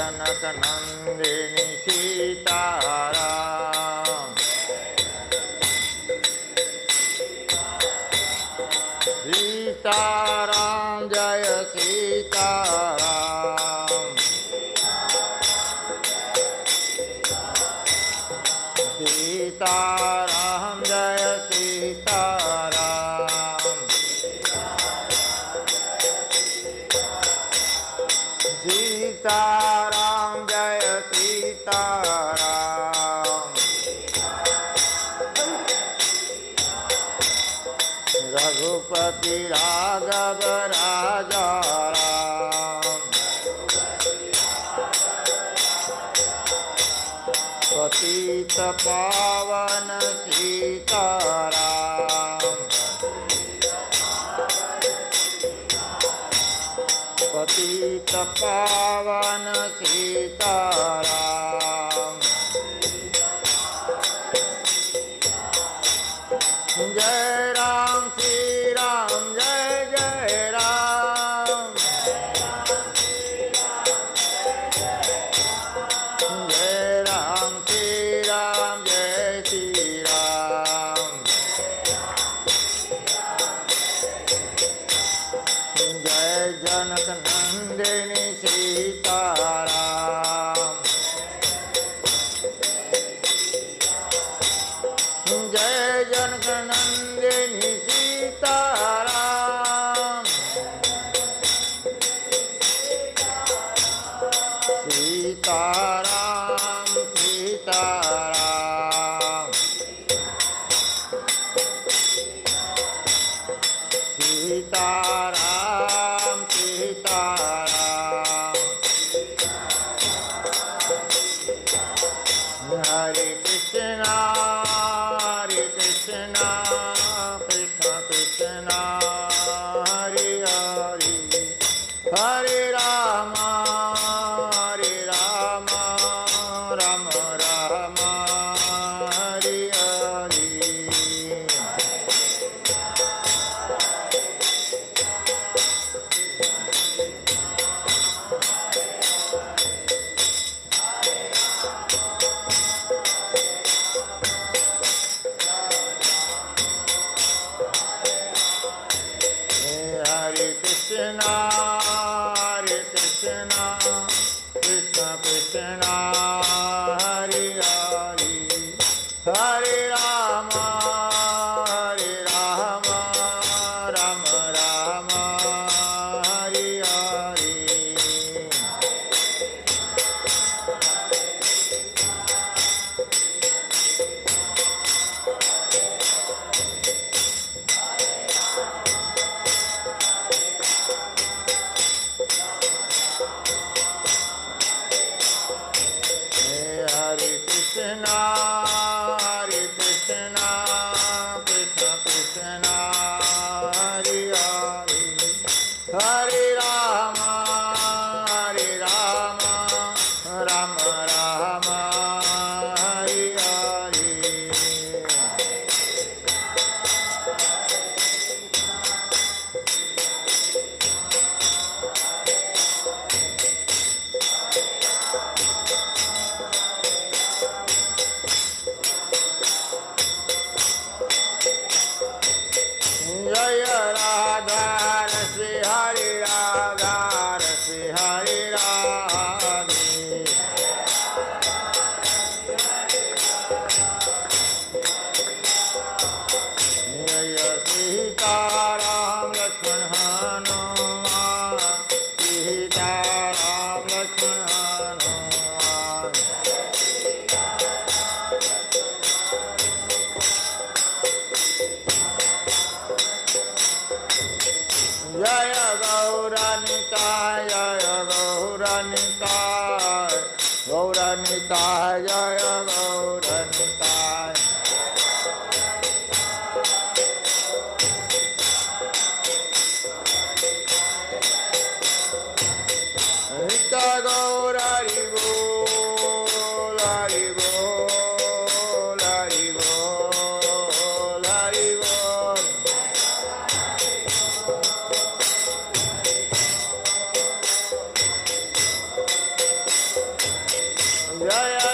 जनक नंदिनी सीताराम। सीताराम जय सीताराम। सीताराम जय सीताराम। सीताराम जय सीताराम। रघुपति राघव राजा राम। पतित पावन सीताराम। पतित पावन सीताराम। जय राम श्री राम जय जय राम। जय राम श्री राम जय श्री राम। जय जनक नंदिनी सीताराम। जय जनक नंदिनी सीताराम। सीताराम सीताराम। सीताराम सीताराम। हरे कृष्णा कृष्ण कृष्ण हरे हरे। हरे Ram Ram Ram Hare Hare. Hare Krishna Krishna Krishna Hare Hare। Hare Rama Rama Rama Hare Hare। Hare Krishna Krishna Krishna Hare Hare। Hare Rama Rama Rama Hare Hare। जय राधा श्री हरे राधा श्री हरे राधे। जय सीताराम लक्ष्मण हनुमान। सीताराम लक्ष्मण हनुमान। जय गौरनिताय जय गौरनिताय गौरनिताय जय गौरनिताय। नित्य गौर हरि बोल हरि बोल हरि बोल हरि बोल। जय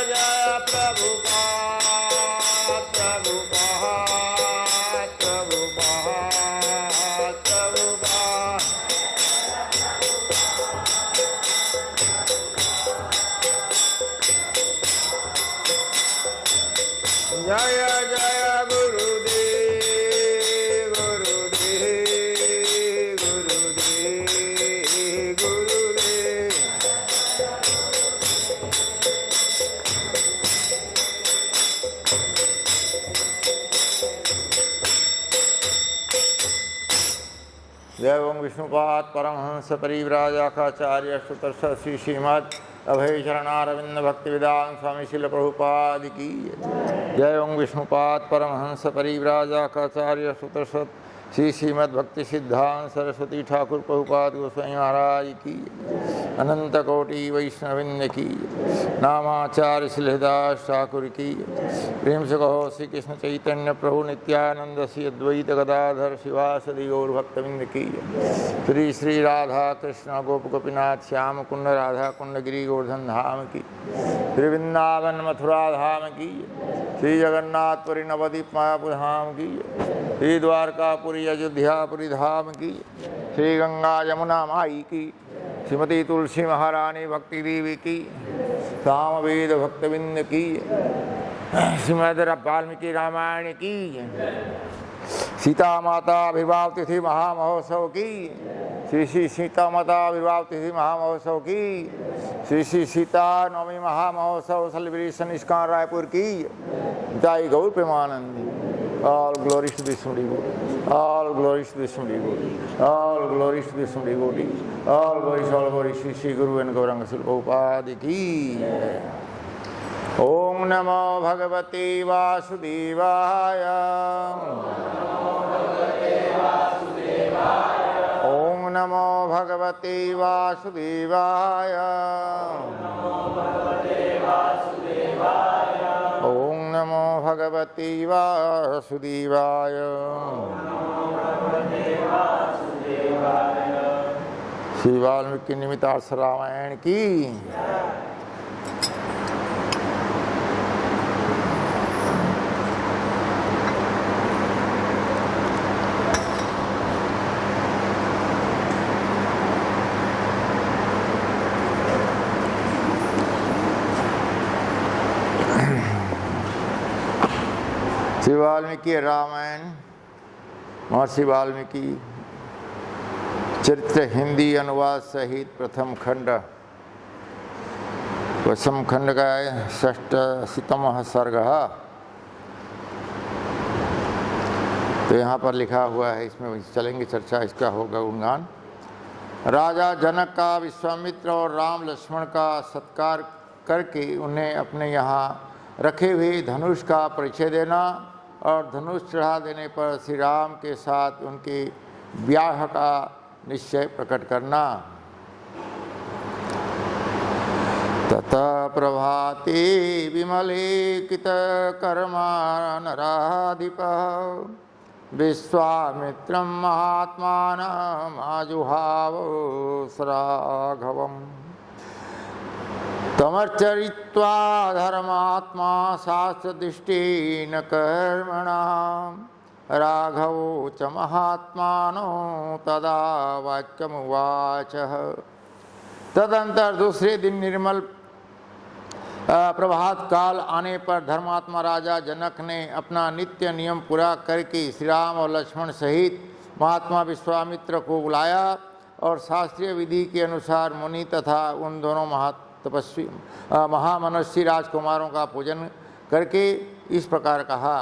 जय प्रभुपाद प्रभुपाद प्रभुपाद प्रभुपाद। जय जय गुरुदेव गुरुदेव गुरुदेव गुरुदेव। जय ओम विष्णुपाद परमहंस परिव्राजकाचार्य सुतर्ष श्री श्रीमद अभय चरणारविंद भक्ति विदान स्वामी शिल प्रभुपाद की जय ओम विष्णुपाद परमहंस परिव्राजकाचार्य सुतर्ष श्री श्रीमद भक्ति सिद्धांत सरस्वती ठाकुर प्रभुपाद गोस्वामी महाराज की अनंत कोटि वैष्णविंद की नामाचार्य श्रीहरिदास ठाकुर की। प्रेम से कहो श्री कृष्ण चैतन्य प्रभु नित्यानंद श्री अद्वैत गदाधर शिवासदि गौर भक्तविंद की। श्री श्री राधा कृष्ण गोप गोपीनाथ श्याम कुंड राधा कुंड गिरी गोवर्धन धाम की। श्री वृंदावन मथुरा धाम की। श्री जगन्नाथपुरी नवदीप मायापुर धाम की। श्री द्वारकापुरी अयोध्यापुरी धाम की। श्री गंगा यमुना माई की। श्रीमती तुलसी महारानी भक्ति देवी की। सामवेद भक्तविंद की। श्रीमद वाल्मीकि रामायण की। सीता माता विवाह तिथि महामहोत्सव की। श्री श्री सीता माता विवाह तिथि महामहोत्सव की। श्री श्री सीता नवमी महामहोत्सव सेलिब्रेशन इस्कॉन रायपुर की। जय गौर Premanand. All glories to the Vishnu devotee. All glories to the Vishnu devotee. All glories to the Vishnu devotee. All glories Shri Shri Guru and Gauranga Sri Prabhupada ki. Om Namo Bhagavate Vasudevaya. Om Namo Bhagavate Vasudevaya. Om Namo Bhagavate Vasudevaya. Shri Valmiki निमित्तार्थ Ramayan की। श्री वाल्मीकि रामायण महर्षि वाल्मीकि चरित्र हिंदी अनुवाद सहित प्रथम खंड वसम खंड का 68तमः सर्ग। तो यहाँ पर लिखा हुआ है, इसमें चलेंगे चर्चा, इसका होगा गुणगान। राजा जनक का विश्वामित्र और राम लक्ष्मण का सत्कार करके उन्हें अपने यहाँ रखे हुए धनुष का परिचय देना और धनुष चढ़ा देने पर श्री राम के साथ उनके ब्याह का निश्चय प्रकट करना। ततः प्रभाते विमलेकित कर्मा नराधिपः विश्वामित्रं महात्मानं आजुहाव राघवम् तमर्चरित्वा धर्मात्मा शास्त्रदृष्टेन कर्मणा राघवो च महात्मानो तदा वाक्यमुवाचः। तदंतर दूसरे दिन निर्मल प्रभात काल आने पर धर्मात्मा राजा जनक ने अपना नित्य नियम पूरा करके श्री राम और लक्ष्मण सहित महात्मा विश्वामित्र को बुलाया और शास्त्रीय विधि के अनुसार मुनि तथा उन दोनों तपस्वी महामनस्वी राजकुमारों का पूजन करके इस प्रकार कहा।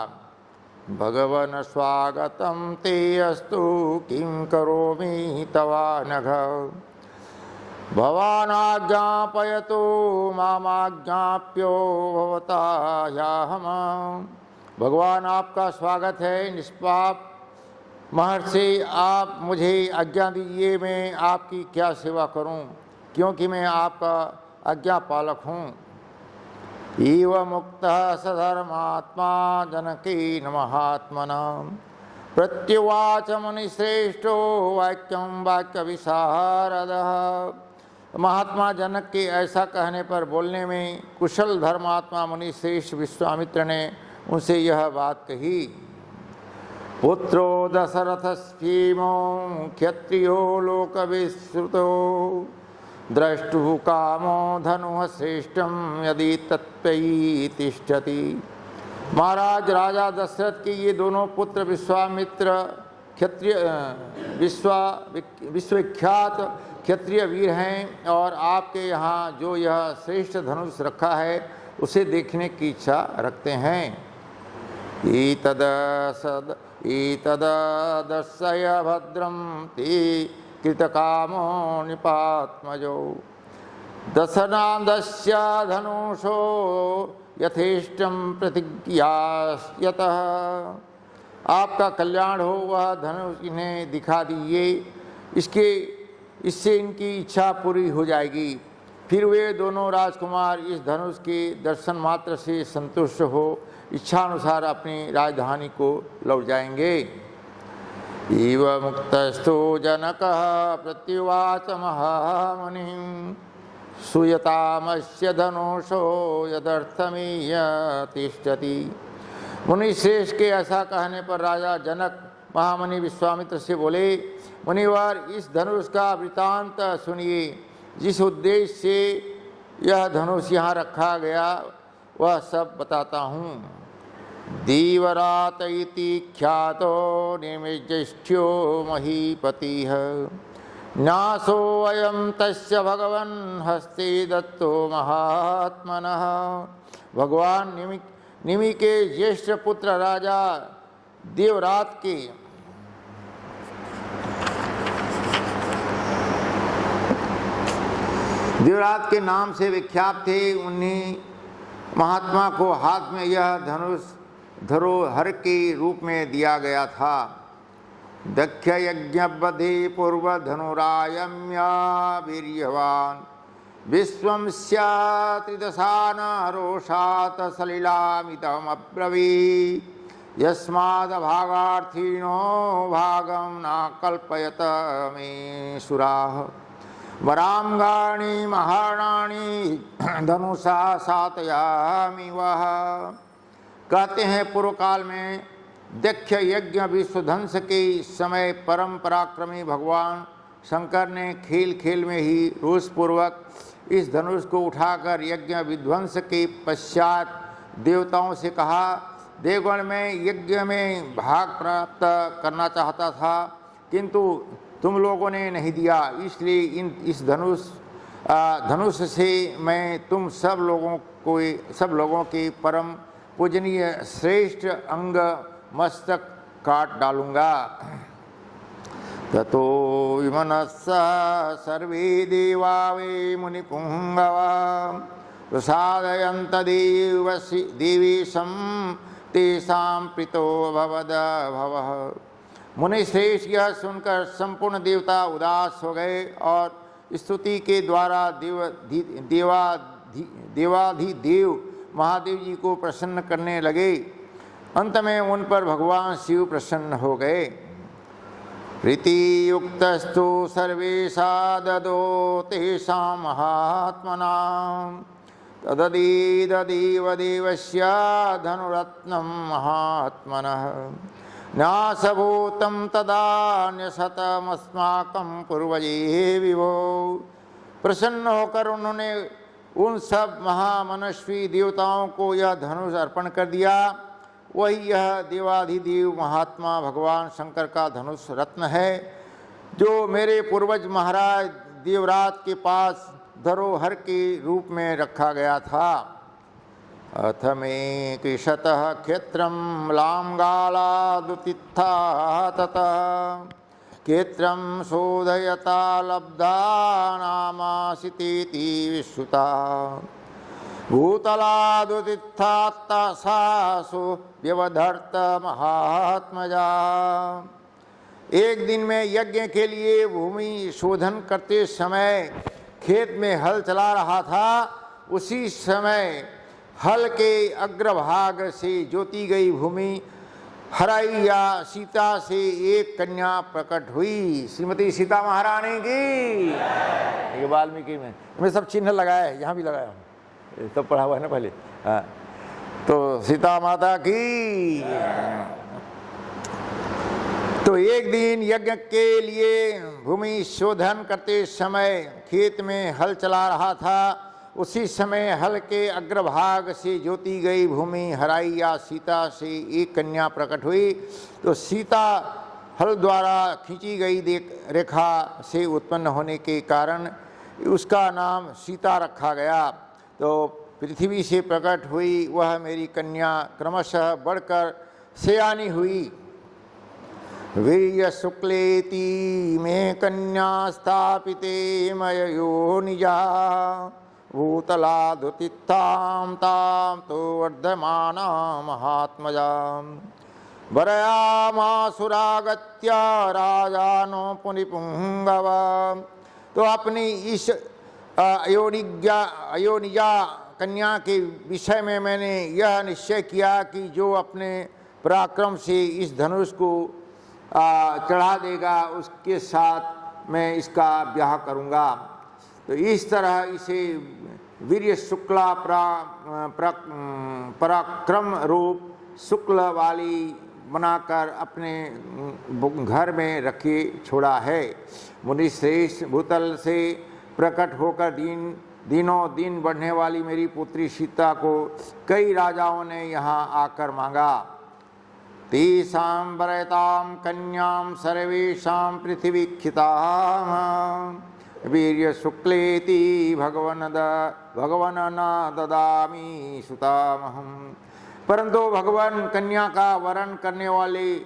भगवन् स्वागतं ते अस्तु किं करोमि तवानघ भवान् आज्ञापयतु मामाज्ञाप्यो भवता ह्यहम्। भगवान आपका स्वागत है, निष्पाप महर्षि आप मुझे आज्ञा दीजिए मैं आपकी क्या सेवा करूं, क्योंकि मैं आपका आज्ञा पालक हूँ। इव मुक्तः सधर्मात्मा जनकेन महात्मना प्रत्युवाच मुनिश्रेष्ठो वाक्यं वाक्यविशारदः महात्मा जनक के ऐसा कहने पर बोलने में कुशल धर्मात्मा मुनि श्रेष्ठ विश्वामित्र ने उनसे यह बात कही। पुत्रो दशरथस्येमो क्षत्रियो लोकविश्रुतो द्रष्टुः कामो धनुः श्रेष्ठं यदि तत्त्वयि तिष्ठति। महाराज राजा दशरथ के ये दोनों पुत्र विश्वामित्र क्षत्रिय विश्वविख्यात क्षत्रिय वीर हैं और आपके यहाँ जो यह श्रेष्ठ धनुष रखा है उसे देखने की इच्छा रखते हैं। ईतदर्शय भद्रं ते कृतकामो निपात्मजो दशनादस्य धनुषो यथेष्टं प्रतिज्ञास्यतः। आपका कल्याण हो वह धनुष इन्हें दिखा दीजिए, इससे इनकी इच्छा पूरी हो जाएगी। फिर वे दोनों राजकुमार इस धनुष के दर्शन मात्र से संतुष्ट हो इच्छानुसार अपनी राजधानी को लौट जाएंगे। इव मुक्तस्थो जनकः प्रत्युवाच महामुनिं सूयतामस्य धनुषो यदर्थमीय तिष्ठति। मुनि श्रेष्ठ के ऐसा कहने पर राजा जनक महामुनि विश्वामित्र से बोले, मुनिवर इस धनुष का वृतांत सुनिए। जिस उद्देश्य से यह धनुष यहाँ रखा गया वह सब बताता हूँ। दीवरात इति ख्यातो निमिज्येष्ठ्यो महीपतिः न्यासो अयं तस्य भगवन् हस्ते दत्तो महात्मनः। भगवान निमि के ज्येष्ठ पुत्र राजा देवरात के नाम से विख्यात थे। उन्हीं महात्मा को हाथ में यह धनुष धरोहर के रूप में दिया गया था। दक्ष यज्ञबधे पूर्व धनुरायम्या वीर्यवान विश्वं स्यात्रिदशान रोषात् सलिलामितमब्रवीत् यस्माद् भागार्थिनो भागं न कल्पयत मे सुराः वरांगाणि महाराणी धनुषा सातयामि वह। कहते हैं पूर्व काल में दक्ष यज्ञ विश्वध्वंस के समय परम पराक्रमी भगवान शंकर ने खेल खेल में ही रोषपूर्वक इस धनुष को उठाकर यज्ञ विध्वंस के पश्चात देवताओं से कहा, देवगण में यज्ञ में भाग प्राप्त करना चाहता था किंतु तुम लोगों ने नहीं दिया, इसलिए इस धनुष से मैं तुम सब लोगों के परम पूजनीय श्रेष्ठ अंग मस्तक काट डालूंगा। ततो विमनस्सा सर्वे देवा वे मुनिपुंगवा प्रसादयन्त देवीशं तेषां प्रीतो भवद भवः। मुनि श्रेष्ठ यह सुनकर संपूर्ण देवता उदास हो गए और स्तुति के द्वारा देवाधिदेव महादेव जी को प्रसन्न करने लगे। अंत में उन पर भगवान शिव प्रसन्न हो गए। प्रीतियुक्तस्तु सर्वेषा ददो तेषां महात्मनां तददीददेव देवस्य धनुरत्नं महात्मनः नासभूतं तदान्यशतमस्माकं पूर्वजे विभो। प्रसन्न होकर उन्होंने उन सब महामनस्वी देवताओं को यह धनुष अर्पण कर दिया। वही यह देवाधिदेव महात्मा भगवान शंकर का धनुष रत्न है जो मेरे पूर्वज महाराज देवरात के पास धरोहर के रूप में रखा गया था। अथ मे कृशतः क्षेत्रं लांगालादुतित्था ततः क्षेत्रं शोधयता लब्धा नामासितेति विश्रुता भूतलादुतित्थात्तासासु व्यवधर्त महात्मजा। एक दिन में यज्ञ के लिए भूमि शोधन करते समय खेत में हल चला रहा था। उसी समय हल के अग्रभाग से जोती गई भूमि हरैया सीता से एक कन्या प्रकट हुई। श्रीमती सीता महारानी की। ये वाल्मीकि में मैं सब चिन्ह लगाया है, यहाँ भी लगाया हूँ, सब पढ़ा हुआ है ना पहले। हाँ, तो सीता माता की। तो एक दिन यज्ञ के लिए भूमि शोधन करते समय खेत में हल चला रहा था। उसी समय हल के अग्रभाग से जोती गई भूमि हराई सीता से एक कन्या प्रकट हुई। तो सीता हल द्वारा खींची गई रेखा से उत्पन्न होने के कारण उसका नाम सीता रखा गया। तो पृथ्वी से प्रकट हुई वह मेरी कन्या क्रमशः बढ़कर सयानी हुई। वीर्य शुक्लेति में कन्या स्थापिते मयो निजा भूतलादुतित्थां तां तो वर्धमाना महात्मजां वरयामासुरागत्य राजानो पुनिपुंगवा। तो अपनी इस अयोनिजा कन्या के विषय में मैंने यह निश्चय किया कि जो अपने पराक्रम से इस धनुष को चढ़ा देगा उसके साथ मैं इसका ब्याह करूँगा। तो इस तरह इसे वीर्य शुक्ला पराक्रम रूप शुक्ल वाली बनाकर अपने घर में रखे छोड़ा है। मुनिश्रेष्ठ भूतल से प्रकट होकर दिनों दिन बढ़ने वाली मेरी पुत्री सीता को कई राजाओं ने यहाँ आकर मांगा। तेषां वरयतां कन्यां सर्वेषां पृथिवीक्षितां वीर्य शुक्लेति भगवन न ददामि सुतामहम्। परंतु भगवान कन्या का वरण करने वाले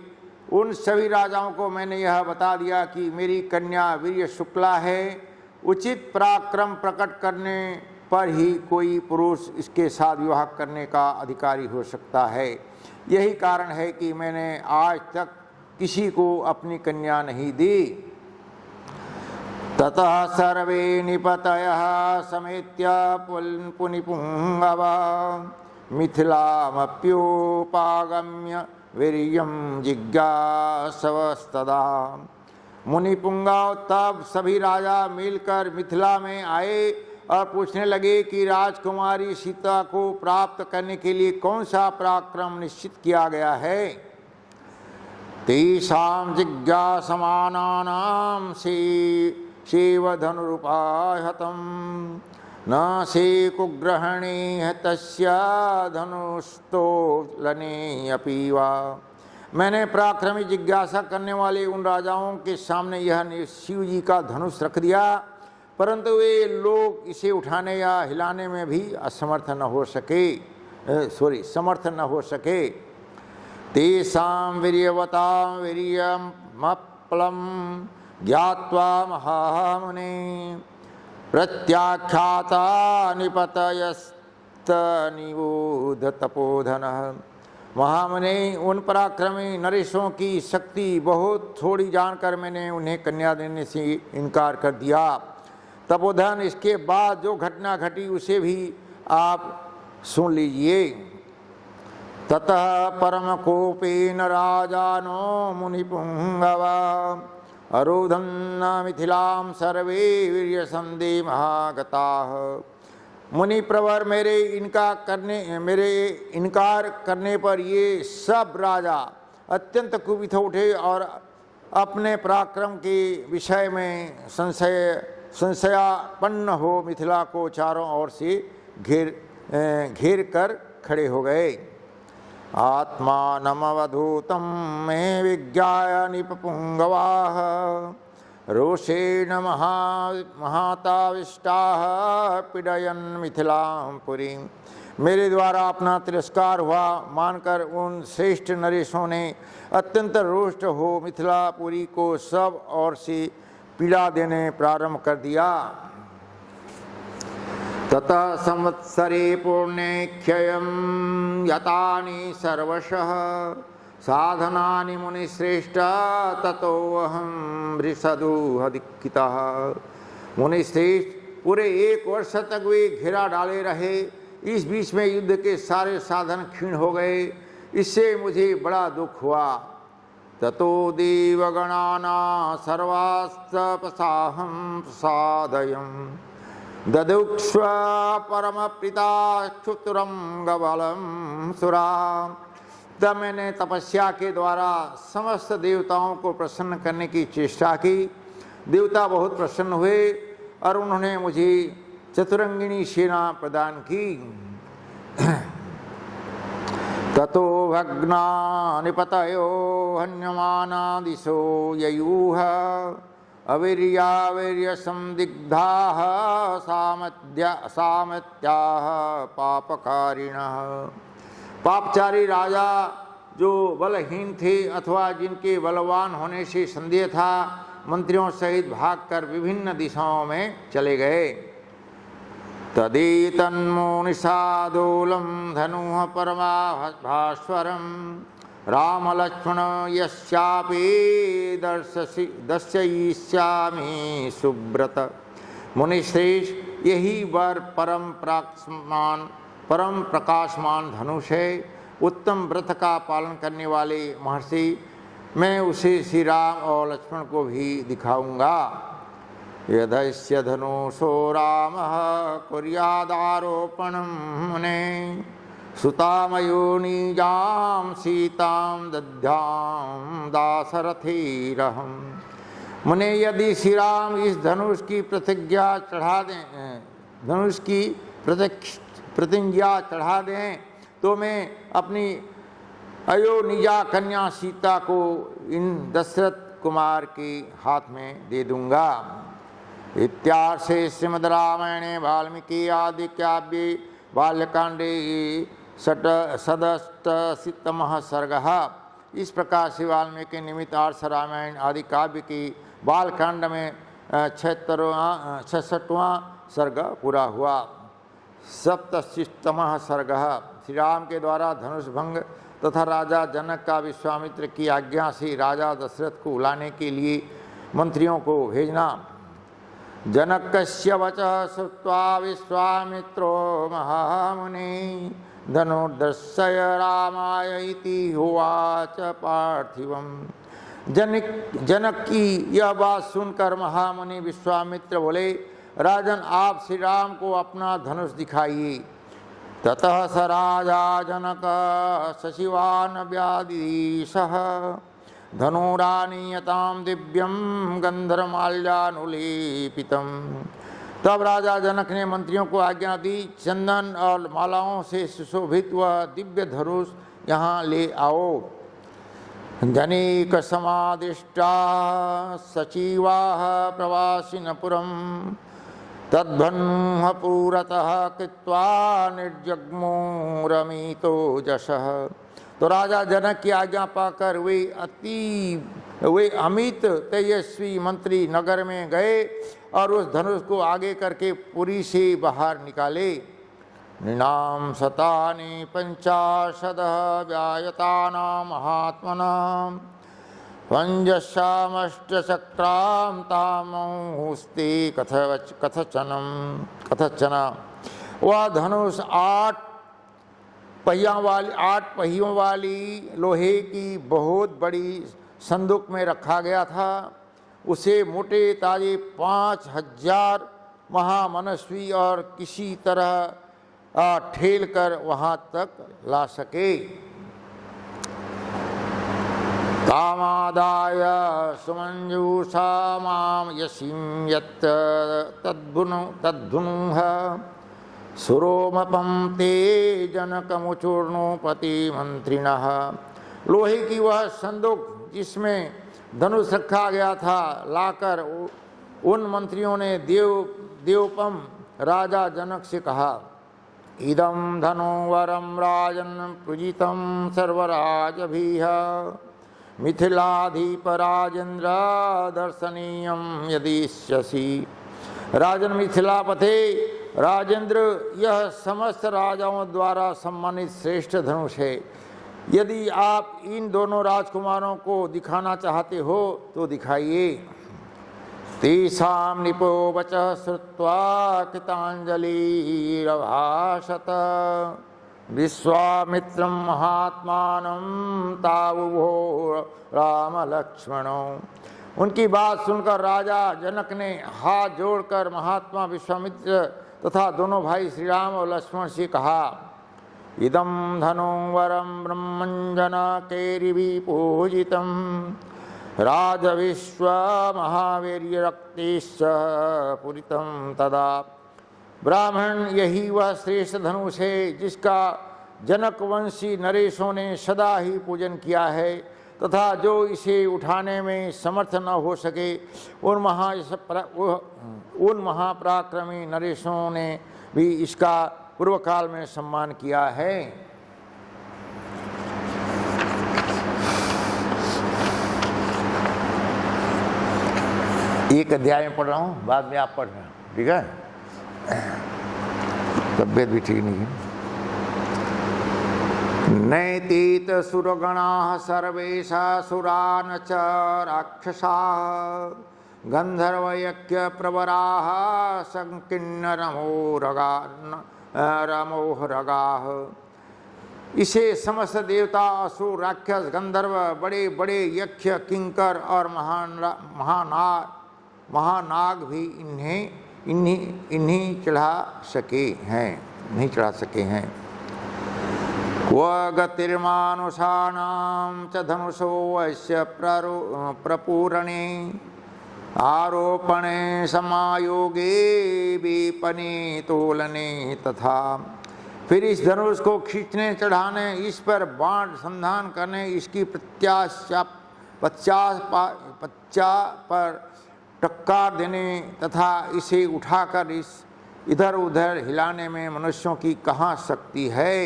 उन सभी राजाओं को मैंने यह बता दिया कि मेरी कन्या वीर्य शुक्ला है। उचित पराक्रम प्रकट करने पर ही कोई पुरुष इसके साथ विवाह करने का अधिकारी हो सकता है। यही कारण है कि मैंने आज तक किसी को अपनी कन्या नहीं दी। ततः सर्वे निपतयः समेत्य पुनिपुंगवा मिथिलामप्योपागम्य वीर्यं जिज्ञासवस्तदा। मुनिपुंगव तब सभी राजा मिलकर मिथिला में आए और पूछने लगे कि राजकुमारी सीता को प्राप्त करने के लिए कौन सा पराक्रम निश्चित किया गया है। तेषां जिज्ञासमानानां सेव धनुरुपाहतं न से कुग्रहणे तस्य धनुस्तोलने अपि वा। मैंने पराक्रमी जिज्ञासा करने वाले उन राजाओं के सामने यह शिव जी का धनुष रख दिया, परंतु वे लोग इसे उठाने या हिलाने में भी समर्थ न हो सके। तेषां वीर्यवतां वीर्यमप्लं ज्ञात्वा महामुने प्रत्याख्याता निपतयस्तनिबोध तपोधनः। महामुने उन पराक्रमी नरेशों की शक्ति बहुत थोड़ी जानकर मैंने उन्हें कन्या देने से इनकार कर दिया। तपोधन इसके बाद जो घटना घटी उसे भी आप सुन लीजिए। ततः परम कोपेन राजानो मुनिपुंगवा अरोधन्न मिथिलां सर्वे वीर्य संदे महागताः। मुनि प्रवर मेरे इनकार करने पर ये सब राजा अत्यंत कुपित उठे और अपने पराक्रम के विषय में संशयापन्न हो मिथिला को चारों ओर से घेर कर खड़े हो गए। आत्मानमवधूतं मे विज्ञाय निपुंगवाः रोषेण महाताविष्टाः पीडयन् मिथिलां पुरीं। मेरे द्वारा अपना तिरस्कार हुआ मानकर उन श्रेष्ठ नरेशों ने अत्यंत रुष्ट हो मिथिलापुरी को सब ओर से पीड़ा देने प्रारंभ कर दिया। ततः संवत्सरे पुण्ये क्षयं यतानि सर्वशः साधनानि मुनिश्रेष्ठ ततोऽहं वृषदुहदीक्षितः। मुनिश्रेष्ठ पूरे 1 वर्ष तक वे घेरा डाले रहे। इस बीच में युद्ध के सारे साधन क्षीण हो गए। इससे मुझे बड़ा दुख हुआ। ततो देवगणाना सर्वास्तपसाहं प्रसादयं ददुक्ष्व परमप्रीता क्षुतुरंगबलं सुरा। तब मैंने तपस्या के द्वारा समस्त देवताओं को प्रसन्न करने की चेष्टा की। देवता बहुत प्रसन्न हुए और उन्होंने मुझे चतुरंगिणी सेना प्रदान की। ततो भग्ना निपतयो हन्यमाना दिशो ययूह अवीर्यावीर्य संदिग्धाः सामत्याः पापकारिणः। पापचारी राजा जो बलहीन थे अथवा जिनके बलवान होने से संदेह था, मंत्रियों सहित भागकर विभिन्न दिशाओं में चले गए। तदेतन्मुनिषादोलं धनुः परमाभास्वरं राम लक्ष्मण यस्यापि दर्शयिष्यामि सुब्रत। मुनिश्रेष्ठ, यही वर परम प्रकाशमान धनुष है, उत्तम व्रत का पालन करने वाले महर्षि। मैं उसे श्री राम और लक्ष्मण को भी दिखाऊंगा। यदस्य धनुषो रामः कुर्यादारोपणं मुने सुतामयोनिजां सीतां दद्यां दाशरथीरहं। मुने, यदि श्री राम इस धनुष की प्रतिज्ञा चढ़ा दें, धनुष की प्रतिज्ञा चढ़ा दें, तो मैं अपनी अयोनिजा कन्या सीता को इन दशरथ कुमार के हाथ में दे दूंगा। इत्यार्षे श्रीमद् रामायणे वाल्मीकि आदि काव्ये बाल्यकांडे षडशीतमः सर्गः। इस प्रकार से वाल्मीकि निमित्त आर्ष रामायण आदि काव्य की बालकांड में 66वां सर्ग पूरा हुआ। सप्तशीतमः सर्गः। श्री राम के द्वारा धनुष भंग तथा राजा जनक का विश्वामित्र की आज्ञा से राजा दशरथ को बुलाने के लिए मंत्रियों को भेजना। जनकस्य वचः श्रुत्वा विश्वामित्रो महामुनि धनुर्दर्शय रामाय इति उवाच पार्थिवम्। जनक की यह बात सुनकर महामुनि विश्वामित्र बोले, राजन, आप श्री राम को अपना धनुष दिखाइए। ततः स राजा जनक सचिवान् व्यादिशः धनुरानीयतां दिव्यं गंधर्वमाल्यानुलेपितम्। तब राजा जनक ने मंत्रियों को आज्ञा दी, चंदन और मालाओं से सुशोभित वह दिव्य धनुष यहाँ ले आओ। जनेक समादिष्टा सचिवाः प्रवासिनपुरं तद्भन्नुः पुरतः कृत्वा निर्जग्मुरमितो जशः। तो राजा जनक की आज्ञा पाकर वे अमित तेजस्वी मंत्री नगर में गए और उस धनुष को आगे करके पुरी से बाहर निकाले। नृणां शतानि पंचाशदः व्यायतानां महात्मनां पंजशामष्टचक्रां तामहुस्ते कथचन। वह धनुष 8 पहियों वाली लोहे की बहुत बड़ी संदूक में रखा गया था। उसे मोटे ताजे 5000 महामनस्वी और किसी तरह ठेल कर वहां तक ला सके। तामादाय सुमंजूषा माम यसीं यत् तद्धुनुः सुरोमपं ते जनकमुचूर्णोपति मंत्रिणः। लोहे की वह संदूक जिसमें धनुष रखा गया था लाकर उन मंत्रियों ने देवोपम राजा जनक से कहा, इदं धनुवरं राजन् पूजितं सर्वराजभिः मिथिलाधीप राजेन्द्र दर्शनीयं यदिष्यसि। राजन मिथिलापते राजेंद्र, यह समस्त राजाओं द्वारा सम्मानित श्रेष्ठ धनुष है। यदि आप इन दोनों राजकुमारों को दिखाना चाहते हो तो दिखाइए। तेषां निपो वचः श्रुत्वा कृतांजलिरभाषत विश्वामित्रं महात्मानं तावुभो राम लक्ष्मणौ। उनकी बात सुनकर राजा जनक ने हाथ जोड़कर महात्मा विश्वामित्र तथा दोनों भाई श्री राम और लक्ष्मण से कहा, इदं धनु वरं ब्रह्मंजन केरिभि पूजितं राजविश्व महावीर्य रक्तिश्च पूरितं तदा। ब्राह्मण यही वह श्रेष्ठ धनुष है जिसका जनक वंशी नरेशों ने सदा ही पूजन किया है तथा जो इसे उठाने में समर्थ न हो सके उन महापराक्रमी नरेशों ने भी इसका पूर्व काल में सम्मान किया है। एक अध्याय में पढ़ रहा हूँ, बाद में आप पढ़ रहे हो, ठीक है? तबियत भी ठीक नहीं है। नैतीत सुरगणाः सर्वेशा सुरान च राक्षसाः गंधर्वयज्ञ प्रवराः संकीर्ण रमोहरगाः। इसे समस्त देवता असुर राक्षस गंधर्व बड़े बड़े यक्ष किंकर और महानाग भी इन्हीं चढ़ा सके हैं, नहीं चढ़ा सके हैं। क्व गतिर्मानुषाणां च धनुषो अस्य प्रपूरणे आरोपणे समायोगे विपने तोलने तथा। फिर इस धनुष को खींचने चढ़ाने, इस पर बाण संधान करने, इसकी पश्चात पर टक्कर देने तथा इसे उठाकर इधर उधर हिलाने में मनुष्यों की कहाँ शक्ति है।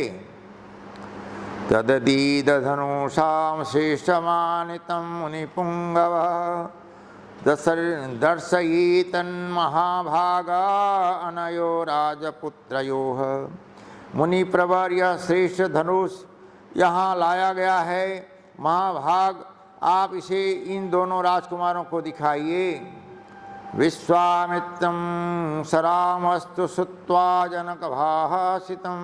तददीद धनुषां श्रेष्ठमानितं मुनिपुंगव दर्शयेतन्महाभागा अनयो राजपुत्रयोः। मुनि प्रवर यह श्रेष्ठ धनुष यहाँ लाया गया है। महाभाग आप इसे इन दोनों राजकुमारों को दिखाइए। विश्वामित्रं सरामस्तु श्रुत्वा जनकभाषितं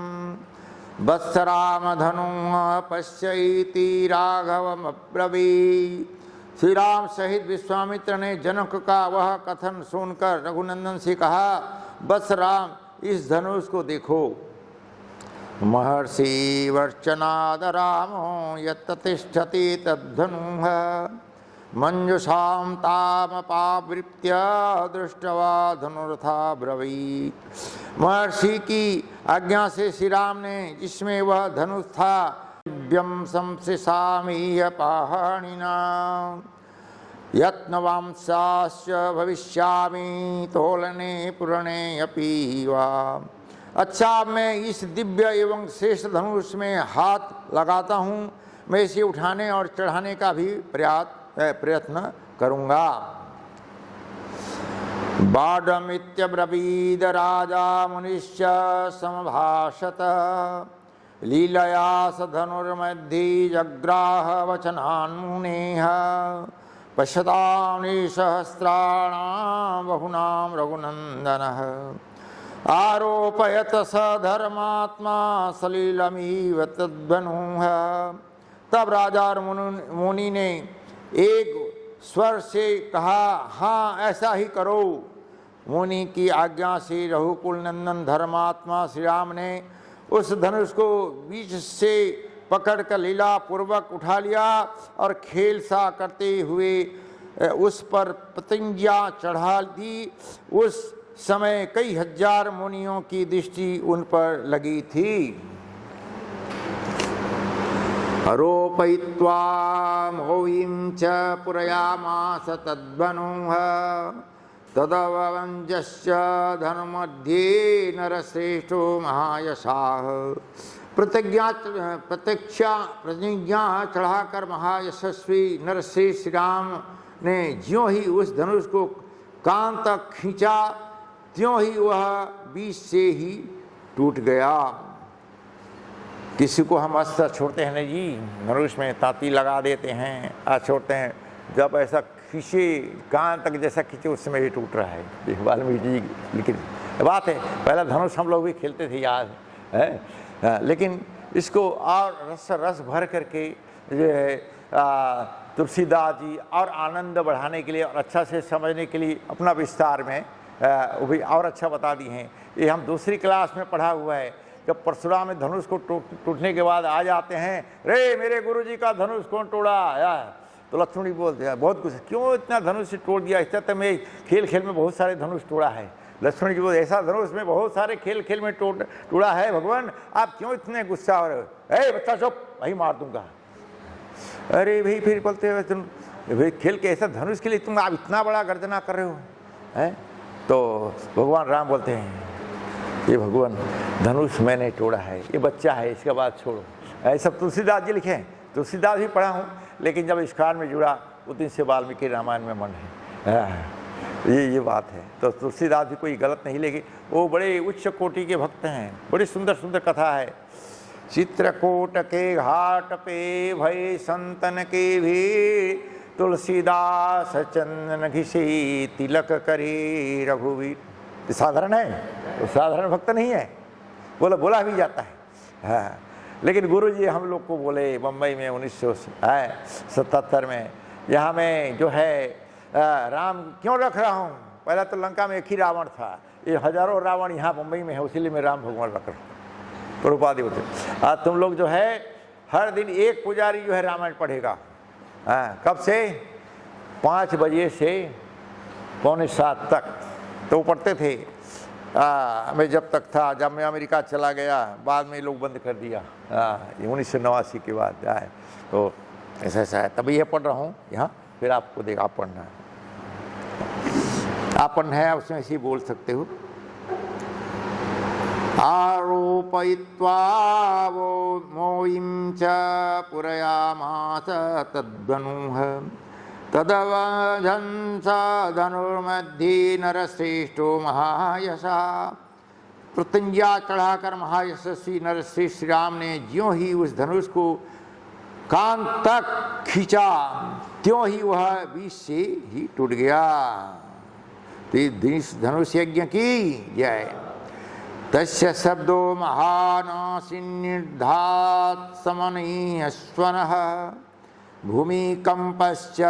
वत्सरामधनुं पश्यति राघवमब्रवीत्। श्री राम सहित विश्वामित्र ने जनक का वह कथन सुनकर रघुनंदन से कहा, बस राम, इस धनुष को देखो। महर्षि वर्चनाद रामो यत्तिष्ठति तद्धनुः मंजुषां तामपावृत्य दृष्टवा धनुर्था ब्रवीत्। महर्षि की आज्ञा से श्री राम ने जिसमें वह धनुष था दिव्यं संसृसामीय पाणिना यत्नवांसाश्च भविष्यामि तोलने पूरणे अपि वा। अच्छा, मैं इस दिव्य एवं श्रेष्ठ धनुष में हाथ लगाता हूँ। मैं इसे उठाने और चढ़ाने का भी प्रयत्न करूँगा। बाडमित्यब्रवीद राजा मुनिश्च समभाषत लीलया स धनुर्मध्ये जग्राह वचनान्मुनेः पश्यतानि सहस्राणां बहुनां रघुनन्दनः आरोपयत स धर्मात्मा सलीलमिव तद्धनुः। तब राजा और मुनि ने एक स्वर से कहा, हाँ ऐसा ही करो। मुनि की आज्ञा से रघुकुल नंदन धर्मात्मा श्री राम ने उस धनुष को बीच से पकड़कर लीला पूर्वक उठा लिया और खेल सा करते हुए उस पर पतंगियां चढ़ा दी। उस समय कई हजार मुनियों की दृष्टि उन पर लगी थी। आरोपयित्वा मौलिं च पुरयामास तद्धनुः तदवञ्जस्य धनुमध्ये नरश्रेष्ठो महायशाः। प्रतिज्ञा चढ़ाकर महायशस्वी नरश्रेष्ठ श्री राम ने ज्यों ही उस धनुष को कान तक खींचा त्यों ही वह बीच से ही टूट गया। किसी को हम अस्त्र छोड़ते हैं ना जी, धनुष में तांती लगा देते हैं, छोड़ते हैं, जब ऐसा खींचे कान तक जैसा खींचे उस समय ही टूट रहा है। वाल्मीकि जी लिखित बात है। पहला धनुष हम लोग भी खेलते थे, याद है। लेकिन इसको और रस रस भर करके जो है तुलसीदास जी और आनंद बढ़ाने के लिए और अच्छा से समझने के लिए अपना विस्तार में वो भी और अच्छा बता दिए हैं। ये हम दूसरी क्लास में पढ़ा हुआ है। जब परशुराम में धनुष को टूटने के बाद आ जाते हैं, रे मेरे गुरुजी का धनुष कौन तोड़ा आया, तो लक्ष्मण जी बोलते हैं बहुत कुछ, क्यों इतना धनुष से तोड़ दिया, इससे तो मैं खेल खेल में बहुत सारे धनुष तोड़ा है। लक्ष्मण जी बोलते ऐसा धनुष में बहुत सारे खेल खेल में तोड़ा है भगवान, आप क्यों इतने गुस्सा हो रहे हो, ए बच्चा चुप, वही मार दूंगा। अरे भाई फिर बोलते हैं तुम भाई खेल के ऐसा धनुष के लिए तुम आप इतना बड़ा गर्जना कर रहे हो, है? तो भगवान राम बोलते हैं ये भगवान धनुष मैंने तोड़ा है, ये बच्चा है, इसके बाद छोड़ो। ऐसा तुलसीदास जी लिखे हैं, तुलसीदास भी पढ़ा हूँ, लेकिन जब इस काल में जुड़ा उस दिन से वाल्मीकि रामायण में मन है। ये बात है। तो तुलसीदास भी कोई गलत नहीं, लेकिन वो बड़े उच्च कोटि के भक्त हैं। बड़ी सुंदर सुंदर कथा है। चित्रकूट के घाट पे भय संतन के भी, तुलसीदास चंदन घिसी तिलक करी रघुवीर। साधारण है, तो साधारण भक्त नहीं है, बोला भी जाता है। हाँ, लेकिन गुरुजी हम लोग को बोले बम्बई में 1977 में, यहाँ में जो है राम क्यों रख रहा हूँ, पहले तो लंका में एक ही रावण था, ये हजारों रावण यहाँ बम्बई में है, इसीलिए मैं राम भगवान रख रहा हूँ। प्रभुपाद बोलते आज तुम लोग जो है हर दिन एक पुजारी जो है रामायण पढ़ेगा। हाँ, कब से 5 बजे से 6:45 तक तो पढ़ते थे। मैं जब तक था, जब मैं अमेरिका चला गया बाद में लोग बंद कर दिया, 1989 के बाद आए, तो ऐसा है। तभी ये पढ़ रहा हूँ यहाँ, फिर आपको देखा आप पढ़ना है, आप पढ़ना है, उसमें ऐसे ही बोल सकते हो। आरोपयित्वा वो मोहिं च पुरयामास तद्वनुः तदवधंस धनुर्मध्ये नरश्रेष्ठो महायशा। प्रत्यंगिया चढ़ाकर महायशस्वी नरश्रेष्ठ श्री राम ने ज्यों ही उस धनुष को कान तक खींचा, त्यों ही वह बीच से ही टूट गया। तो धनुष यज्ञ की जय। तस्य शब्दो महानासिन्निर्धात् समनीयस्वनः भूमिकंपश्च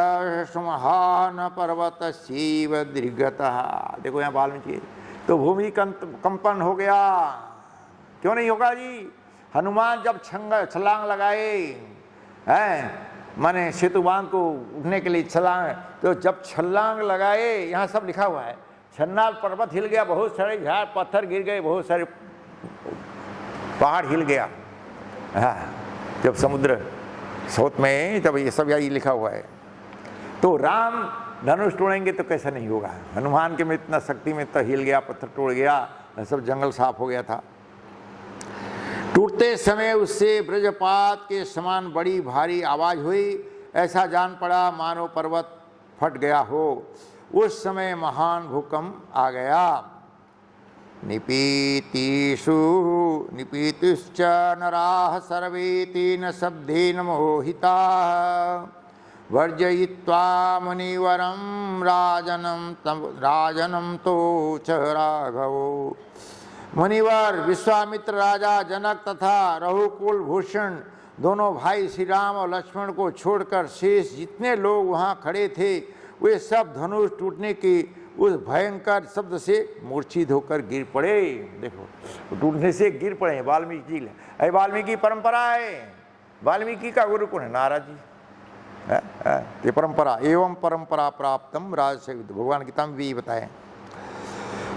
महान पर्वतस्यैव दीर्घतः। देखो यहाँ वाल्मीकि, तो भूमि कंपन हो गया, क्यों नहीं होगा जी। हनुमान जब छलांग लगाए हैं, माने सेतु बांध को उठने के लिए छलांग, तो जब छलांग लगाए, यहाँ सब लिखा हुआ है, छन्ना पर्वत हिल गया, बहुत सारे झाड़ पत्थर गिर गए, बहुत सारे पहाड़ हिल गया। हाँ, जब समुद्र स्रोत में, तब ये सब यही लिखा हुआ है। तो राम धनुष तोड़ेंगे तो कैसा नहीं होगा। हनुमान के में इतना शक्ति में तो हिल गया, पत्थर तोड़ गया, सब जंगल साफ हो गया था। टूटते समय उससे ब्रजपात के समान बड़ी भारी आवाज हुई, ऐसा जान पड़ा मानो पर्वत फट गया हो। उस समय महान भूकंप आ गया। निपीतिश्च नराः सर्वे तेन शब्देन मोहिताः वर्जयित्वा मुनिवरं राजनं तो च राघवो। मुनिवर विश्वामित्र, राजा जनक तथा रघुकुल भूषण दोनों भाई श्री राम और लक्ष्मण को छोड़कर शेष जितने लोग वहाँ खड़े थे, वे सब धनुष टूटने की उस भयंकर शब्द से मूर्छित होकर गिर पड़े। देखो टूटने से गिर पड़े। वाल्मीकि जी, वाल्मीकि परंपरा है, वाल्मीकि का गुरु कौन है? नारद जी। ये परंपरा, एवं परंपरा प्राप्तम राजसे, भगवान गीता में भी बताए।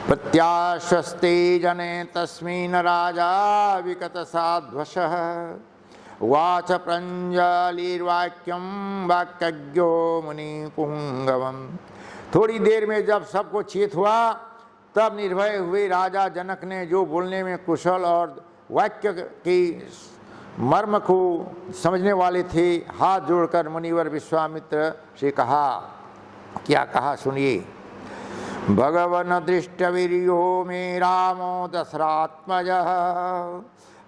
प्रत्याशस्ते जने तस्मिन् राजा विकत साध्वशः वाच प्रंजलिर्वाक्यम वाक्यज्ञो मुनि पुंगवम। थोड़ी देर में जब सबको चेत हुआ, तब निर्भय हुए राजा जनक ने, जो बोलने में कुशल और वाक्य की मर्म को समझने वाले थे, हाथ जोड़कर मुनिवर विश्वामित्र से कहा। क्या कहा सुनिए। भगवन दृष्टवीर्यो मे रामो दशरात्मजः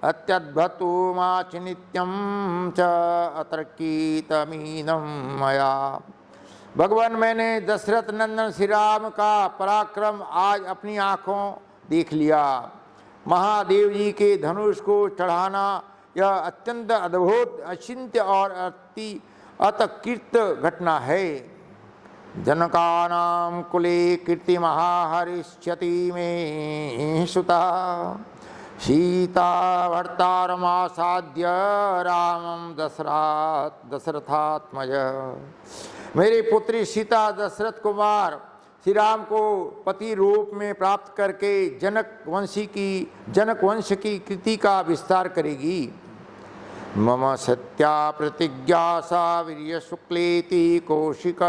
अत्यद्भुतो माच नित्यं च अतर्कितमीनं मया। भगवान, मैंने दशरथ नंदन श्री राम का पराक्रम आज अपनी आँखों देख लिया। महादेव जी के धनुष को चढ़ाना यह अत्यंत अद्भुत, अचिंत्य और अति अतकीर्त घटना है। जनकानां कुले कीर्ति महाहरिष्यति में सुता सीता भर्तारमासाद्य रामं दशरथात्मज। मेरी पुत्री सीता दशरथ कुमार श्री राम को पति रूप में प्राप्त करके जनक वंश की कृति का विस्तार करेगी। मम सत्या प्रतिज्ञा सा वीर्य शुक्लेति कौशिक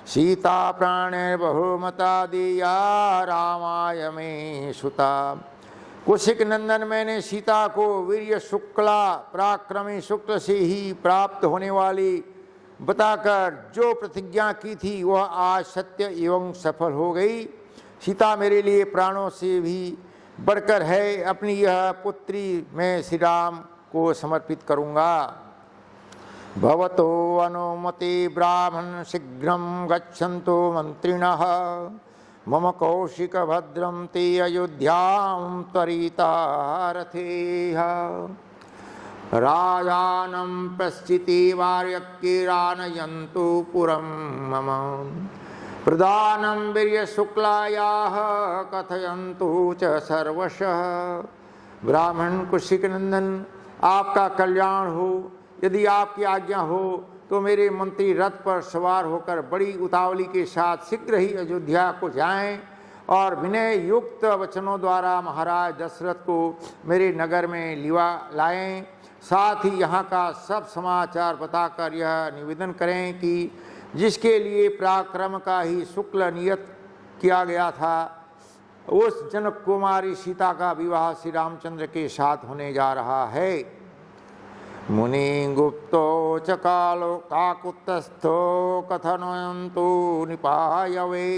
सीता प्राणे बहुमता दिया रामाय में सुता। कौशिक नंदन, मैंने सीता को वीर्य शुक्ला पराक्रमी शुक्ल से ही प्राप्त होने वाली बताकर जो प्रतिज्ञा की थी वह आज सत्य एवं सफल हो गई। सीता मेरे लिए प्राणों से भी बढ़कर है। अपनी यह पुत्री मैं श्री राम को समर्पित करूँगा। भवतो अनुमति ब्राह्मण शीघ्रं गच्छन्तु मंत्रिणः मम कौशिक भद्रं ते अयोध्यां त्वरिता रथेह। राजानं प्रस्थिति वार्यकिरानयन्तु पुरं मम प्रदानं वीर्य शुक्लायाः कथयन्तु च सर्वशः। ब्राह्मण कौशिक नंदन, आपका कल्याण हो। यदि आपकी आज्ञा हो तो मेरे मंत्री रथ पर सवार होकर बड़ी उतावली के साथ शीघ्र ही अयोध्या को जाएं और विनय युक्त वचनों द्वारा महाराज दशरथ को मेरे नगर में लिवा लाएं। साथ ही यहाँ का सब समाचार बताकर यह निवेदन करें कि जिसके लिए पराक्रम का ही शुक्ल नियत किया गया था उस जनक कुमारी सीता का विवाह श्री रामचंद्र के साथ होने जा रहा है। मुनि गुप्तो च कालो काकुत्स्थो कथनयन्तु निपायवे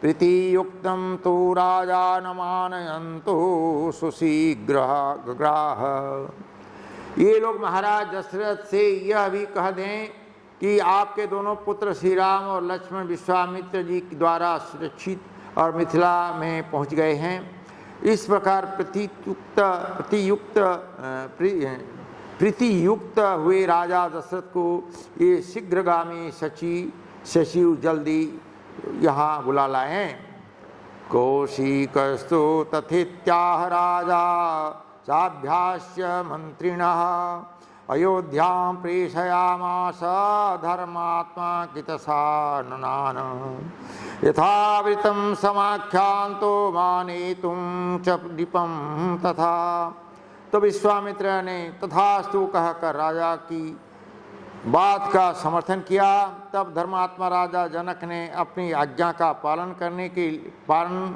प्रीतियुक्तं तु राजानमानयन्तु सुशीघ्रग्राह। ये लोग महाराज दशरथ से यह भी कह दें कि आपके दोनों पुत्र श्री राम और लक्ष्मण विश्वामित्र जी द्वारा सुरक्षित और मिथिला में पहुंच गए हैं। इस प्रकार प्रीतियुक्त हुए राजा दशरथ को ये शीघ्रगामी सचिव जल्दी यहाँ बुला लाएं। कौशिकस्तु तथेत्याह राजा साभ्यास्य मंत्रिणः अयोध्यां प्रेषयामास धर्मात्मा कितसाननान् यथावृतं समाख्यान्तो मानेतुं च दीपं तथा। तो विश्वामित्र ने तथास्तु कहकर राजा की बात का समर्थन किया। तब धर्मात्मा राजा जनक ने अपनी आज्ञा का पालन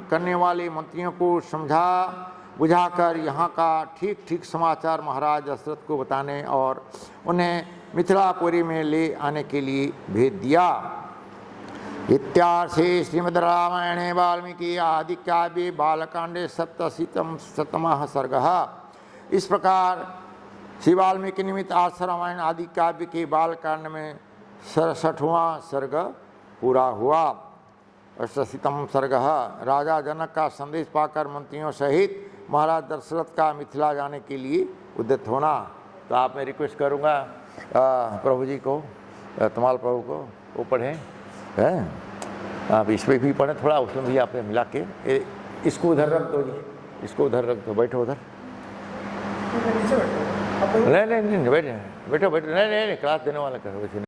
करने वाले मंत्रियों को समझा बुझाकर यहाँ का ठीक ठीक समाचार महाराज दशरथ को बताने और उन्हें मिथिलापुरी में ले आने के लिए भेज दिया। इत्यार्थे श्रीमद् रामायणे वाल्मीकि आदि काव्ये बालकांडे सप्तशतमः सर्गः। इस प्रकार श्री वाल्मीकि निमित्त आर्ष रामायण आदि काव्य के बालकांड में 67वां सर्ग पूरा हुआ। अष्टशीतम सर्गः। राजा जनक का संदेश पाकर मंत्रियों सहित महाराज दशरथ का मिथिला जाने के लिए उद्यत होना। तो आप मैं रिक्वेस्ट करूँगा प्रभु जी को, तमाल प्रभु को वो पढ़ें हैं, आप इस पर भी पढ़ें थोड़ा, उसमें भी आपने मिला के इसको उधर रख दो जी, इसको उधर रख दो, बैठो उधर। नहीं बैठो बैठो, नहीं क्लास देने वाला करो।